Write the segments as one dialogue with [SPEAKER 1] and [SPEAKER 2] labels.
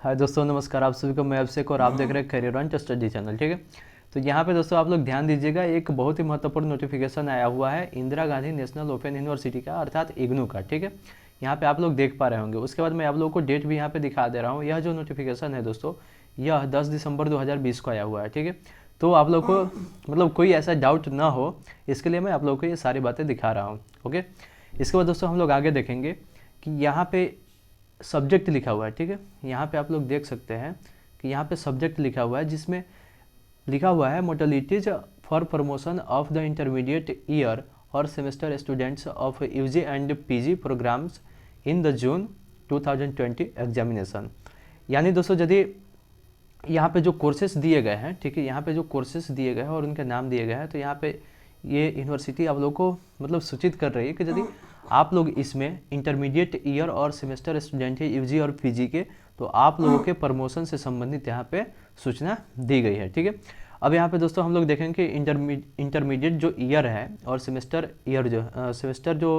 [SPEAKER 1] हाय दोस्तों, नमस्कार। आप सभी को मैं अभिषेक और आप देख रहे हैं करियर ऑन स्टडी चैनल। ठीक है, तो यहाँ पे दोस्तों आप लोग ध्यान दीजिएगा, एक बहुत ही महत्वपूर्ण नोटिफिकेशन आया हुआ है Indira Gandhi national open university का, अर्थात इग्नू का। ठीक है, यहाँ पे आप लोग देख पा रहे होंगे। उसके बाद मैं आप लोगों को डेट भी यहाँ पे दिखा दे रहा हूँ। यह जो नोटिफिकेशन है दोस्तों, यह 10 दिसंबर 2020 को आया हुआ है। ठीक है, तो आप लोग को मतलब कोई ऐसा डाउट ना हो, इसके लिए मैं आप लोगों को ये सारी बातें दिखा रहा हूँ। ओके, इसके बाद दोस्तों हम लोग आगे देखेंगे कि यहाँ पे सब्जेक्ट लिखा हुआ है। ठीक है, यहाँ पे आप लोग देख सकते हैं कि यहाँ पे सब्जेक्ट लिखा हुआ है, जिसमें लिखा हुआ है modalities for promotion of the intermediate year और semester students of UG and PG programs in the June 2020 examination. यानी दोस्तों यदि यहाँ पे जो कोर्सेस दिए गए हैं, ठीक है, यहाँ पे जो कोर्सेस दिए गए हैं और उनके नाम दिए गए हैं, तो यहाँ पे ये यूनिवर्सिटी आप लोग को मतलब सूचित कर रही है कि यदि आप लोग इसमें इंटरमीडिएट ईयर और सेमेस्टर स्टूडेंट है यूजी और पीजी के, तो आप लोगों के प्रमोशन से संबंधित यहाँ पे सूचना दी गई है। ठीक है, अब यहाँ पे दोस्तों हम लोग देखेंगे कि इंटरमीडिएट जो ईयर है और सेमेस्टर ईयर जो सेमेस्टर जो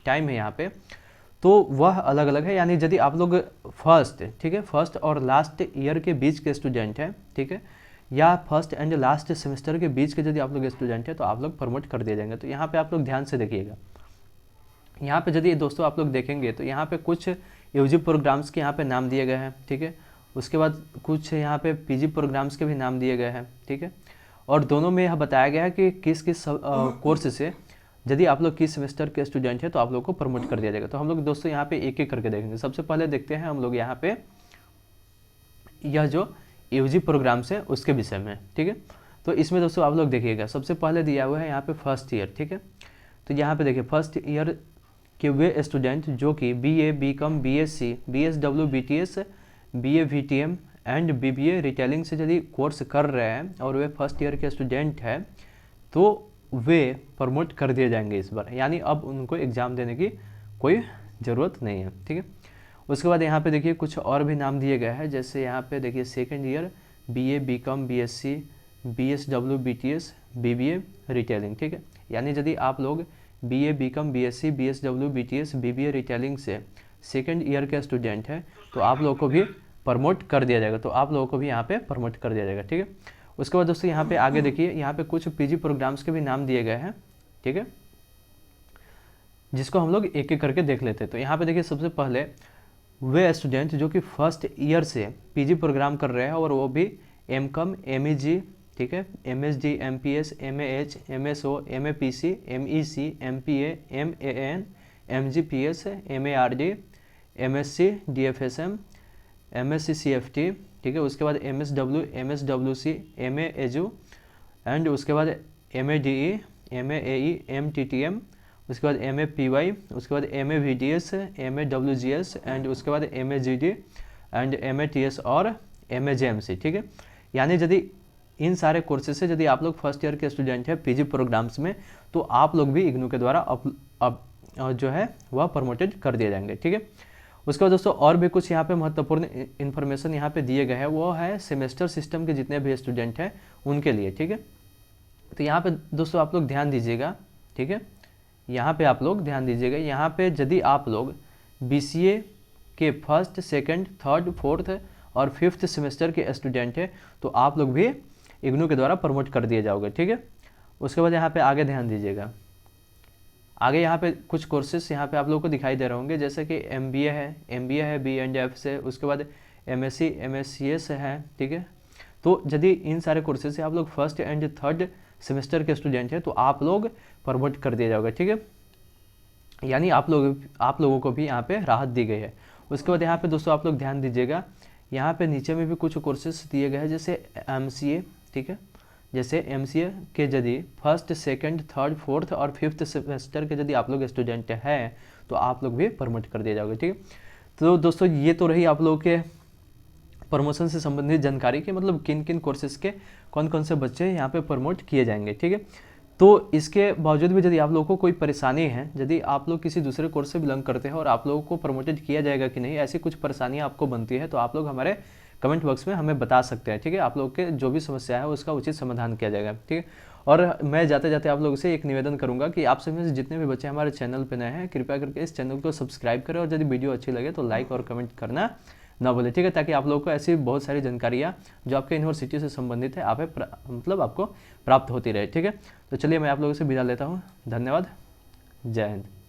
[SPEAKER 1] टाइम है यहाँ पे, तो वह अलग अलग है। यानी यदि आप लोग फर्स्ट, ठीक है, फर्स्ट और लास्ट ईयर के बीच के स्टूडेंट हैं, ठीक है, या फर्स्ट एंड लास्ट सेमेस्टर के बीच के यदि आप लोग स्टूडेंट हैं, तो आप लोग प्रमोट कर दिए जाएंगे। तो यहाँ पे आप लोग ध्यान से देखिएगा। यहाँ पे यदि दोस्तों आप लोग देखेंगे तो यहाँ पे कुछ यूजी प्रोग्राम्स के यहाँ पे नाम दिए गए हैं। ठीक है, उसके बाद कुछ यहाँ पे पीजी प्रोग्राम्स के भी नाम दिए गए हैं। ठीक है, और दोनों में यह बताया गया है कि किस किस कोर्स से यदि आप लोग किस सेमेस्टर के स्टूडेंट हैं तो आप लोग को प्रमोट कर दिया जाएगा। तो हम लोग दोस्तों यहाँ पे एक एक करके देखेंगे। सबसे पहले देखते हैं हम लोग यहाँ पे यह जो यूजी प्रोग्राम्स है उसके विषय में। ठीक है, तो इसमें दोस्तों आप लोग देखिएगा, सबसे पहले दिया हुआ है यहाँ पे फर्स्ट ईयर। ठीक है, तो यहाँ पे देखिए फर्स्ट ईयर कि वे स्टूडेंट जो कि BA, BCom, BSc, BSW, BTS, BA, VTM and BBA retailing से यदि कोर्स कर रहे हैं और वे फर्स्ट ईयर के स्टूडेंट हैं, तो वे प्रमोट कर दिए जाएंगे इस बार। यानी अब उनको एग्ज़ाम देने की कोई ज़रूरत नहीं है। ठीक है, उसके बाद यहाँ पे देखिए कुछ और भी नाम दिए गए हैं। जैसे यहाँ पे देखिए second year BA, BCom, BSc, BSW, BTS, BBA retailing. ठीक है, यानी यदि आप लोग BA, BCom, BSc, BSW, BTS, BBA retailing से सेकेंड ईयर के स्टूडेंट हैं, तो आप लोगों को भी प्रमोट कर दिया जाएगा। तो आप लोगों को भी यहाँ पे प्रमोट कर दिया जाएगा। ठीक है, उसके बाद दोस्तों यहाँ पे आगे देखिए, यहाँ पे कुछ पीजी प्रोग्राम्स के भी नाम दिए गए हैं। ठीक है, जिसको हम लोग एक एक करके देख लेते हैं। तो यहाँ पे देखिए सबसे पहले वे स्टूडेंट जो कि फर्स्ट ईयर से पीजी प्रोग्राम कर रहे हैं और वो भी एमकॉम, एमईजी, ठीक है, MSD, MPS, MAH, MSO, MAPC, MEC, MPA, MAN, MGPS, MARD, MSc, DFSM, MSc CFT, ठीक है, उसके बाद एमएसडब्ल्यू, एमएसडब्ल्यूसी, एमएएजू एंड उसके बाद एमएडीई, एमएएई, एमटीटीएम, उसके बाद एमएपीवाई, उसके बाद एमएवीडीएस, एमएडब्ल्यूजीएस एंड उसके बाद एमएजीडी एंड एमएटीएस और एमएजेएमसी। ठीक है, यानी यदि इन सारे कोर्सेज से यदि आप लोग फर्स्ट ईयर के स्टूडेंट हैं पीजी प्रोग्राम्स में, तो आप लोग भी इग्नू के द्वारा अब जो है वह प्रमोटेड कर दिए जाएंगे। ठीक है, उसके बाद दोस्तों और भी कुछ यहाँ पे महत्वपूर्ण इन्फॉर्मेशन यहाँ पे दिए गए हैं, वो है सेमेस्टर सिस्टम के जितने भी स्टूडेंट हैं उनके लिए। ठीक है, तो यहाँ पे दोस्तों आप लोग ध्यान दीजिएगा। ठीक है, यहाँ पे आप लोग ध्यान दीजिएगा, यहाँ पे यदि आप लोग बीसीए के फर्स्ट, सेकेंड, थर्ड, फोर्थ और फिफ्थ सेमेस्टर के स्टूडेंट हैं, तो आप लोग भी इग्नू के द्वारा प्रमोट कर दिए जाओगे। ठीक है, उसके बाद यहाँ पे आगे ध्यान दीजिएगा। आगे यहाँ पे कुछ कोर्सेस यहाँ पे आप लोगों को दिखाई दे रहे होंगे, जैसे कि एमबीए है बी&एफ से, उसके बाद एमएससी, एमएससीएस है। ठीक है, तो यदि इन सारे कोर्सेज से आप लोग फर्स्ट एंड थर्ड सेमेस्टर के स्टूडेंट हैं, तो आप लोग प्रमोट कर दिए जाओगे। ठीक है, यानी आप लोगों को भी यहाँ पे राहत दी गई है। उसके बाद यहाँ पे दोस्तों आप लोग ध्यान दीजिएगा, यहाँ पे नीचे में भी कुछ कोर्सेज दिए गए हैं, जैसे एमसीए। ठीक है, जैसे एमसीए के यदि फर्स्ट, सेकंड, थर्ड, फोर्थ और फिफ्थ सेमेस्टर के यदि आप लोग स्टूडेंट हैं, तो आप लोग भी प्रमोट कर दिए जाओगे। ठीक है, तो दोस्तों ये तो रही आप लोगों के प्रमोशन से संबंधित जानकारी कि मतलब किन किन कोर्सेज के कौन कौन से बच्चे यहाँ पे प्रमोट किए जाएंगे। ठीक है, तो इसके बावजूद भी यदि आप लोगों को कोई परेशानी है, यदि आप लोग किसी दूसरे कोर्स से बिलोंग करते हैं और आप लोगों को प्रमोटेड किया जाएगा कि नहीं, ऐसी कुछ परेशानियाँ आपको बनती है, तो आप लोग हमारे कमेंट बॉक्स में हमें बता सकते हैं। ठीक है, आप लोग के जो भी समस्या है उसका उचित समाधान किया जाएगा। ठीक है, और मैं जाते जाते आप लोगों से एक निवेदन करूंगा कि आप सभी में से जितने भी बच्चे हमारे चैनल पर नए हैं, कृपया करके इस चैनल को सब्सक्राइब करें और यदि वीडियो अच्छी लगे तो लाइक और कमेंट करना ना बोले, ठीक है, ताकि आप लोगों को ऐसी बहुत सारी जानकारियाँ जो आपके यूनिवर्सिटी से संबंधित है मतलब आपको प्राप्त होती रहे, ठीक है। तो चलिए मैं आप लोगों से विदा लेता हूँ। धन्यवाद। जय हिंद।